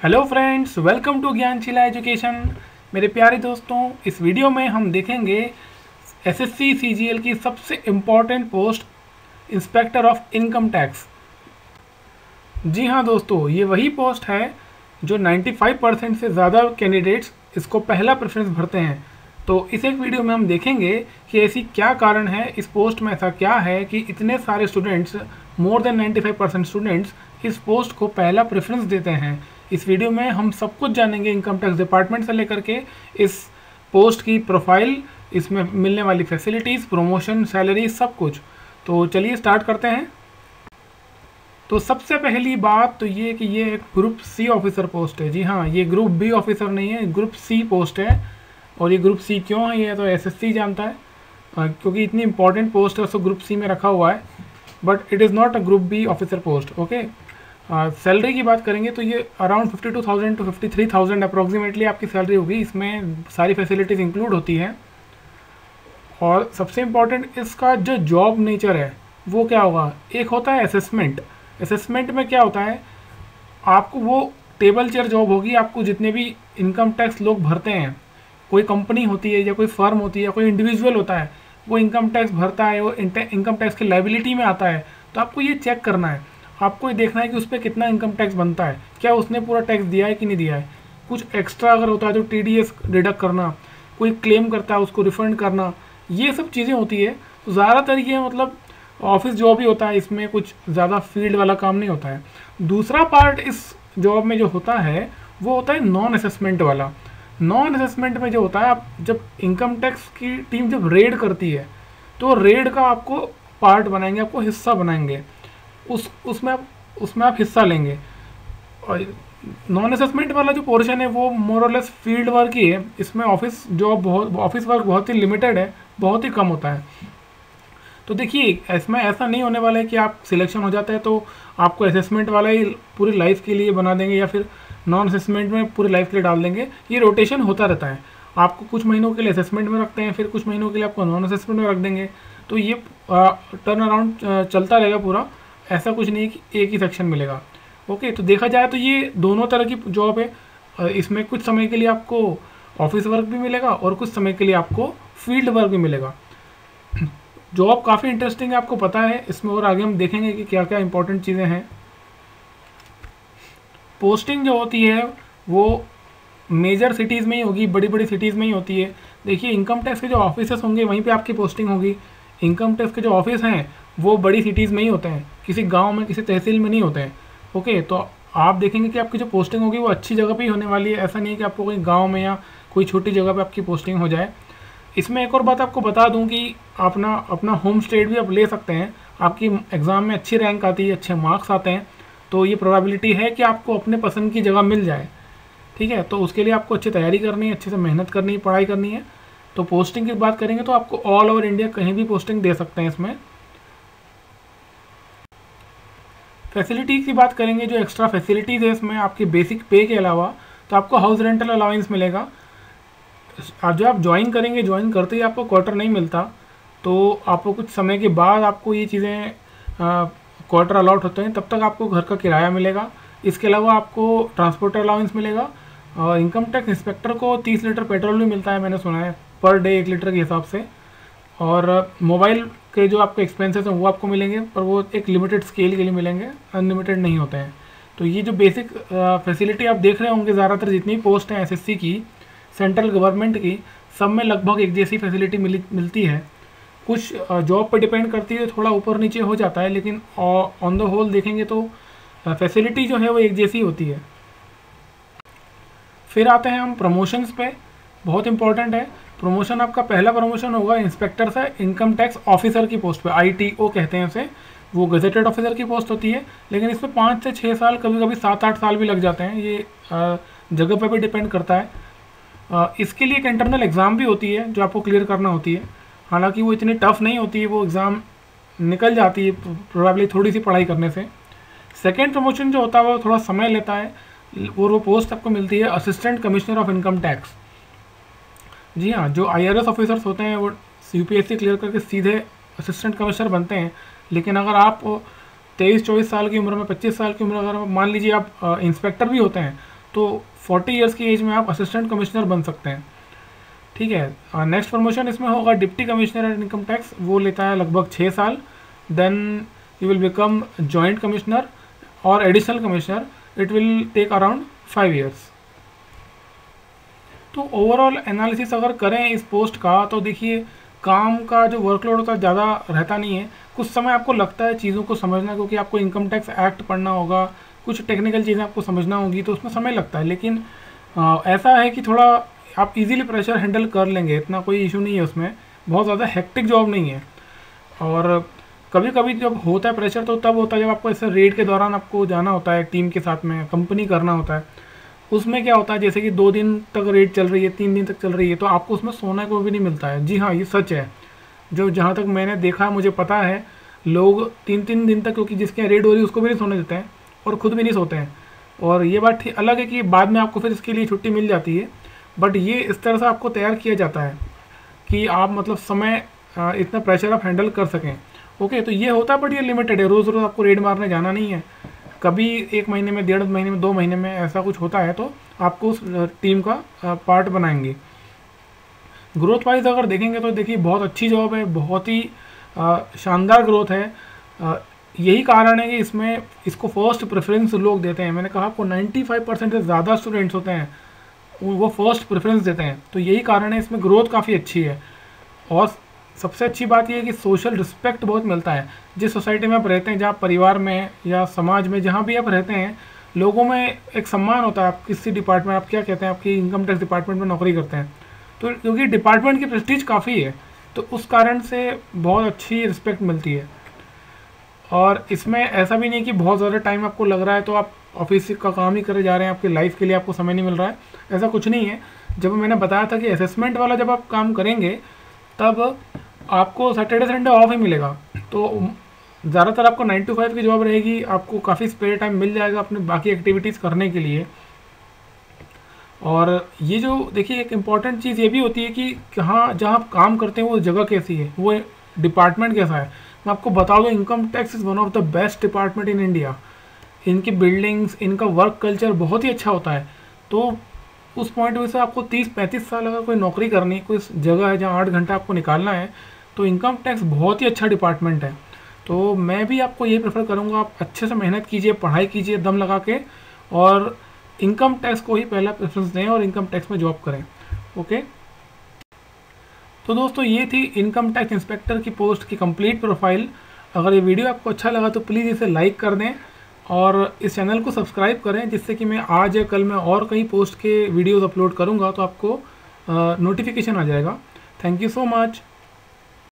Hello friends, welcome to Gyanshila Education. मेरे प्यारे दोस्तों, इस वीडियो में हम देखेंगे एसएससी सीजीएल की सबसे important post, inspector of income tax. जी हाँ दोस्तों, ये वही पोस्ट है जो 95% से ज़्यादा कैंडिडेट्स इसको पहला प्रेफरेंस भरते हैं। तो इस एक वीडियो में हम देखेंगे कि ऐसी क्या कारण है, इस पोस्ट में ऐसा क्या है कि इतने सारे स्टूडेंट्स, मोर देन 95% स्टूडेंट्स इस पोस्ट को पहला प्रेफरेंस देते हैं। इस वीडियो में हम सब कुछ जानेंगे, इनकम टैक्स डिपार्टमेंट से लेकर के इस पोस्ट की प्रोफाइल, इसमें मिलने वाली फैसिलिटीज़, प्रमोशन, सैलरी, सब कुछ। तो चलिए स्टार्ट करते हैं। तो सबसे पहली बात तो ये कि ये एक ग्रुप सी ऑफिसर पोस्ट है। जी हाँ, ये ग्रुप बी ऑफिसर नहीं है, ग्रुप सी पोस्ट है। और ये ग्रुप सी क्यों है, ये तो एसएससी जानता है, क्योंकि इतनी इंपॉर्टेंट पोस्ट है उसको ग्रुप सी में रखा हुआ है। But it is not a group B officer post. Okay, salary की बात करेंगे तो ये अराउंड 52,000 टू 53,000 अप्रोक्सीमेटली आपकी सैलरी होगी। इसमें सारी फैसिलिटीज़ इंक्लूड होती हैं। और सबसे इम्पॉर्टेंट इसका जो जॉब नेचर है वो क्या होगा, एक होता है असेसमेंट। असेसमेंट में क्या होता है, आपको वो टेबल चेयर जॉब होगी। आपको जितने भी इनकम टैक्स लोग भरते हैं, कोई कंपनी होती है या कोई फर्म होती है या कोई इंडिविजुअल होता है, वो इनकम टैक्स भरता है, वो इनकम टैक्स की लायबिलिटी में आता है। तो आपको ये चेक करना है, आपको ये देखना है कि उस पर कितना इनकम टैक्स बनता है, क्या उसने पूरा टैक्स दिया है कि नहीं दिया है। कुछ एक्स्ट्रा अगर होता है तो टीडीएस डिडक्ट करना, कोई क्लेम करता है उसको रिफंड करना, ये सब चीज़ें होती है। तो ज़्यादातर ये मतलब ऑफिस जॉब ही होता है, इसमें कुछ ज़्यादा फील्ड वाला काम नहीं होता है। दूसरा पार्ट इस जॉब में जो होता है वो होता है नॉन असेसमेंट वाला। नॉन असेसमेंट में जो होता है, आप जब इनकम टैक्स की टीम जब रेड करती है तो रेड का आपको पार्ट बनाएंगे, आपको हिस्सा बनाएंगे, उसमें आप हिस्सा लेंगे। और नॉन असेसमेंट वाला जो पोर्शन है वो मोर और लेस फील्ड वर्क ही है। इसमें ऑफिस वर्क बहुत ही लिमिटेड है, बहुत ही कम होता है। तो देखिए, इसमें ऐसा नहीं होने वाला है कि आप सिलेक्शन हो जाता है तो आपको असेसमेंट वाला ही पूरी लाइफ के लिए बना देंगे या फिर नॉन असेसमेंट में पूरी लाइफ के लिए डाल देंगे। ये रोटेशन होता रहता है। आपको कुछ महीनों के लिए असेसमेंट में रखते हैं, फिर कुछ महीनों के लिए आपको नॉन असेसमेंट में रख देंगे। तो ये टर्न अराउंड चलता रहेगा पूरा। ऐसा कुछ नहीं है कि एक ही सेक्शन मिलेगा। ओके, तो देखा जाए तो ये दोनों तरह की जॉब है। इसमें कुछ समय के लिए आपको ऑफिस वर्क भी मिलेगा और कुछ समय के लिए आपको फील्ड वर्क भी मिलेगा। जॉब काफ़ी इंटरेस्टिंग है, आपको पता है इसमें, और आगे हम देखेंगे कि क्या क्या इंपॉर्टेंट चीज़ें हैं। पोस्टिंग जो होती है वो मेजर सिटीज़ में ही होगी, बड़ी बड़ी सिटीज़ में ही होती है। देखिए, इनकम टैक्स के जो ऑफिसेस होंगे वहीं पे आपकी पोस्टिंग होगी। इनकम टैक्स के जो ऑफिस हैं वो बड़ी सिटीज़ में ही होते हैं, किसी गांव में, किसी तहसील में नहीं होते हैं। ओके, तो आप देखेंगे कि आपकी जो पोस्टिंग होगी वो अच्छी जगह पे ही होने वाली है। ऐसा नहीं है कि आपको कोई गाँव में या कोई छोटी जगह पर आपकी पोस्टिंग हो जाए। इसमें एक और बात आपको बता दूं कि अपना होम स्टेट भी आप ले सकते हैं। आपकी एग्ज़ाम में अच्छी रैंक आती है, अच्छे मार्क्स आते हैं, तो ये प्रोबेबिलिटी है कि आपको अपने पसंद की जगह मिल जाए। ठीक है, तो उसके लिए आपको अच्छी तैयारी करनी है, अच्छे से मेहनत करनी है, पढ़ाई करनी है। तो पोस्टिंग की बात करेंगे तो आपको ऑल ओवर इंडिया कहीं भी पोस्टिंग दे सकते हैं। इसमें फैसिलिटीज़ की बात करेंगे, जो एक्स्ट्रा फैसिलिटीज़ है इसमें, आपकी बेसिक पे के अलावा तो आपको हाउस रेंटल अलाउंस मिलेगा। जब आप ज्वाइन करेंगे, ज्वाइन करते ही आपको क्वार्टर नहीं मिलता, तो आपको कुछ समय के बाद आपको ये चीज़ें क्वार्टर अलॉट होते हैं, तब तक आपको घर का किराया मिलेगा। इसके अलावा आपको ट्रांसपोर्ट अलाउंस मिलेगा। और इनकम टैक्स इंस्पेक्टर को 30 लीटर पेट्रोल भी मिलता है, मैंने सुना है, पर डे 1 लीटर के हिसाब से। और मोबाइल के जो आपके एक्सपेंसेस हैं वो आपको मिलेंगे, पर वो एक लिमिटेड स्केल के लिए मिलेंगे, अनलिमिटेड नहीं होते हैं। तो ये जो बेसिक फैसिलिटी आप देख रहे होंगे, ज़्यादातर जितनी पोस्ट हैं एसएससी की, सेंट्रल गवर्नमेंट की, सब में लगभग एक जैसी फैसिलिटी मिलती है। कुछ जॉब पर डिपेंड करती है, थोड़ा ऊपर नीचे हो जाता है, लेकिन ऑन द होल देखेंगे तो फैसिलिटी जो है वो एक जैसी होती है। फिर आते हैं हम प्रमोशंस पे, बहुत इंपॉर्टेंट है। प्रमोशन, आपका पहला प्रमोशन होगा इंस्पेक्टर से इनकम टैक्स ऑफिसर की पोस्ट पे, आईटीओ कहते हैं उसे। वो गजेटेड ऑफिसर की पोस्ट होती है, लेकिन इसमें 5 से 6 साल, कभी कभी 7-8 साल भी लग जाते हैं। ये जगह पे भी डिपेंड करता है। इसके लिए एक इंटरनल एग्ज़ाम भी होती है जो आपको क्लियर करना होती है। हालांकि वो इतनी टफ नहीं होती है, वो एग्ज़ाम निकल जाती है प्रोबेबली थोड़ी सी पढ़ाई करने से। सेकेंड प्रमोशन जो होता है वो थोड़ा समय लेता है, और वो पोस्ट आपको मिलती है assistant commissioner of income tax. जी हाँ, जो IRS ऑफिसर्स होते हैं वो UPSC क्लियर करके सीधे असिस्टेंट कमिश्नर बनते हैं। लेकिन अगर आप 23-24 साल की उम्र में, 25 साल की उम्र, अगर मान लीजिए आप इंस्पेक्टर भी होते हैं, तो 40 ईयर्स की एज में आप असिस्टेंट कमिश्नर बन सकते हैं, ठीक है। नेक्स्ट प्रमोशन इसमें होगा deputy commissioner at income tax, वो लेता है लगभग 6 साल। Then you will become joint commissioner और additional commissioner, it will take around 5 years. तो ओवरऑल एनालिसिस अगर करें इस पोस्ट का, तो देखिए काम का जो वर्कलोड होता है ज़्यादा रहता नहीं है। कुछ समय आपको लगता है चीज़ों को समझना, क्योंकि आपको इनकम टैक्स एक्ट पढ़ना होगा, कुछ टेक्निकल चीज़ें आपको समझना होगी, तो उसमें समय लगता है। लेकिन ऐसा है कि थोड़ा आप इजीली प्रेशर हैंडल कर लेंगे, इतना कोई इशू नहीं है उसमें, बहुत ज़्यादा हेक्टिक जॉब नहीं है। और कभी कभी जब होता है प्रेशर तो तब होता है जब आपको ऐसे रेड के दौरान आपको जाना होता है, टीम के साथ में कंपनी करना होता है। उसमें क्या होता है, जैसे कि 2 दिन तक रेड चल रही है, 3 दिन तक चल रही है, तो आपको उसमें सोने को भी नहीं मिलता है। जी हाँ, ये सच है। जो जहाँ तक मैंने देखा है, मुझे पता है, लोग 3-3 दिन तक, क्योंकि जिसके यहाँ रेड हो रही है उसको भी नहीं सोने देते हैं और ख़ुद भी नहीं सोते हैं। और ये बात अलग है कि बाद में आपको फिर इसके लिए छुट्टी मिल जाती है, बट ये इस तरह से आपको तैयार किया जाता है कि आप मतलब समय इतना प्रेशर आप हैंडल कर सकें। ओके, तो ये होता है, बट ये लिमिटेड है। रोज़ रोज़ आपको रेड मारने जाना नहीं है। कभी 1 महीने में, 1.5 महीने में, 2 महीने में ऐसा कुछ होता है तो आपको उस टीम का पार्ट बनाएंगे। ग्रोथ वाइज अगर देखेंगे तो देखिए बहुत अच्छी जॉब है, बहुत ही शानदार ग्रोथ है। यही कारण है कि इसमें इसको फर्स्ट प्रेफरेंस लोग देते हैं। मैंने कहा आपको 95% से ज़्यादा स्टूडेंट्स होते हैं वो फर्स्ट प्रेफरेंस देते हैं, तो यही कारण है। इसमें ग्रोथ काफ़ी अच्छी है और सबसे अच्छी बात यह है कि सोशल रिस्पेक्ट बहुत मिलता है। जिस सोसाइटी में आप रहते हैं, जहाँ परिवार में या समाज में जहाँ भी आप रहते हैं, लोगों में एक सम्मान होता है। आप किसी डिपार्टमेंट, आप क्या कहते हैं, आपकी इनकम टैक्स डिपार्टमेंट में नौकरी करते हैं, तो क्योंकि डिपार्टमेंट की प्रेस्टीज काफ़ी है, तो उस कारण से बहुत अच्छी रिस्पेक्ट मिलती है। और इसमें ऐसा भी नहीं कि बहुत ज़्यादा टाइम आपको लग रहा है तो आप ऑफिस का काम ही करे जा रहे हैं, आपकी लाइफ के लिए आपको समय नहीं मिल रहा है, ऐसा कुछ नहीं है। जब मैंने बताया था कि असेसमेंट वाला जब आप काम करेंगे तब आपको सैटरडे संडे ऑफ ही मिलेगा, तो ज़्यादातर आपको 9 to 5 की जॉब रहेगी, आपको काफ़ी स्पेयर टाइम मिल जाएगा अपने बाकी एक्टिविटीज़ करने के लिए। और ये जो देखिए एक इम्पॉर्टेंट चीज़ ये भी होती है कि कहाँ जहाँ आप काम करते हैं वो जगह कैसी है, वो डिपार्टमेंट कैसा है। मैं आपको बता दूँ, income tax is one of the best department in India. इनकी बिल्डिंग्स, इनका वर्क कल्चर बहुत ही अच्छा होता है। तो उस पॉइंट में से आपको 30-35 साल अगर कोई नौकरी करनी, कोई जगह है जहाँ 8 घंटा आपको निकालना है, तो इनकम टैक्स बहुत ही अच्छा डिपार्टमेंट है। तो मैं भी आपको ये प्रेफर करूँगा, आप अच्छे से मेहनत कीजिए, पढ़ाई कीजिए दम लगा के, और इनकम टैक्स को ही पहला प्रेफरेंस दें और इनकम टैक्स में जॉब करें। ओके, तो दोस्तों ये थी इनकम टैक्स इंस्पेक्टर की पोस्ट की कंप्लीट प्रोफाइल। अगर ये वीडियो आपको अच्छा लगा तो प्लीज़ इसे लाइक कर दें और इस चैनल को सब्सक्राइब करें, जिससे कि मैं आज या कल में और कई पोस्ट के वीडियोज़ अपलोड करूँगा तो आपको नोटिफिकेशन आ जाएगा। Thank you so much.